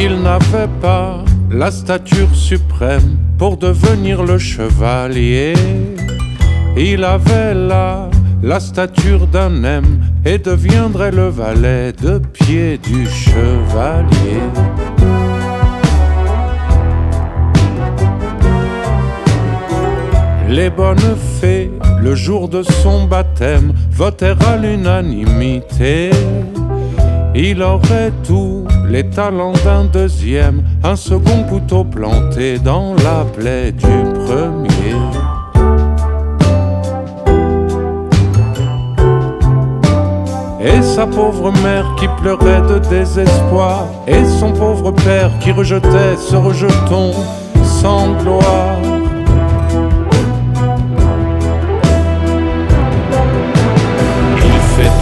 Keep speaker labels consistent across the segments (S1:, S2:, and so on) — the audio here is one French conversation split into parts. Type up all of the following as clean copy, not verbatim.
S1: Il n'avait pas la stature suprême pour devenir le chevalier. Il avait là la stature d'un M et deviendrait le valet de pied du chevalier. Les bonnes fées, le jour de son baptême, votèrent à l'unanimité. Il aurait tous les talents d'un deuxième, un second couteau planté dans la plaie du premier. Et sa pauvre mère qui pleurait de désespoir, et son pauvre père qui rejetait ce rejeton sans gloire.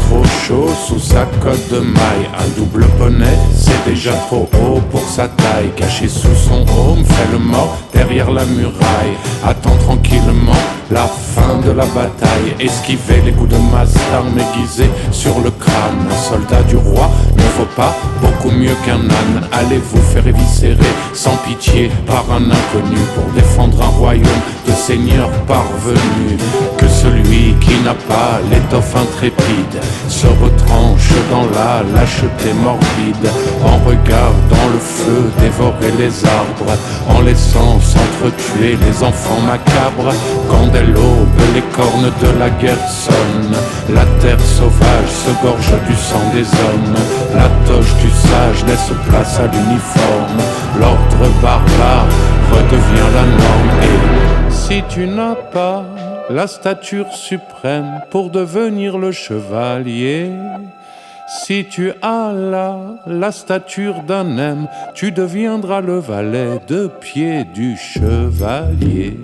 S1: Trop chaud sous sa cotte de maille, un double bonnet, c'est déjà trop haut pour sa taille. Caché sous son home, fait le mort derrière la muraille. Attend tranquillement la fin de la bataille. Esquiver les coups de master aiguisés sur le crâne. Un soldat du roi ne vaut pas beaucoup mieux qu'un âne. Allez vous faire éviscérer sans pitié par un inconnu pour défendre un royaume de seigneurs parvenus. Que celui qui n'a pas l'étoffe intrépide se retranche dans la lâcheté morbide, en regardant le feu dévorer les arbres, en laissant s'entretuer les enfants macabres. Quand dès l'aube les cornes de la guerre sonnent, la terre sauvage se gorge du sang des hommes. La toge du sage laisse place à l'uniforme, l'ordre barbare redevient la norme. Et si tu n'as pas la stature suprême pour devenir le chevalier, si tu as là la stature d'un M, tu deviendras le valet de pied du chevalier.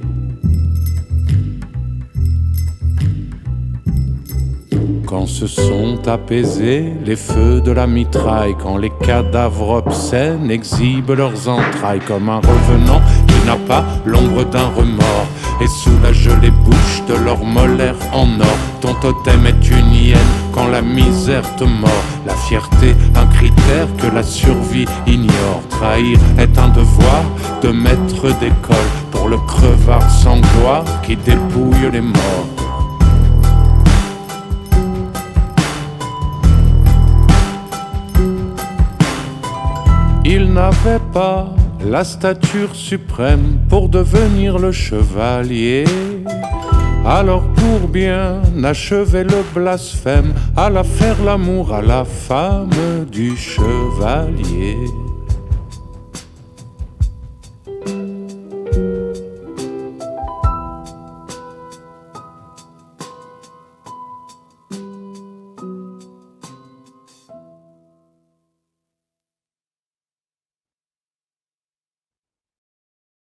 S1: Quand se sont apaisés les feux de la mitraille, quand les cadavres obscènes exhibent leurs entrailles, comme un revenant qui n'a pas l'ombre d'un remords et soulage les bouches de leur molaire en or. Ton totem est une hyène quand la misère te mord. La fierté, un critère que la survie ignore. Trahir est un devoir de maître d'école pour le crevard sans gloire qui dépouille les morts. Il n'avait pas la stature suprême pour devenir le chevalier. Alors pour bien achever le blasphème, alla faire l'amour à la femme du chevalier.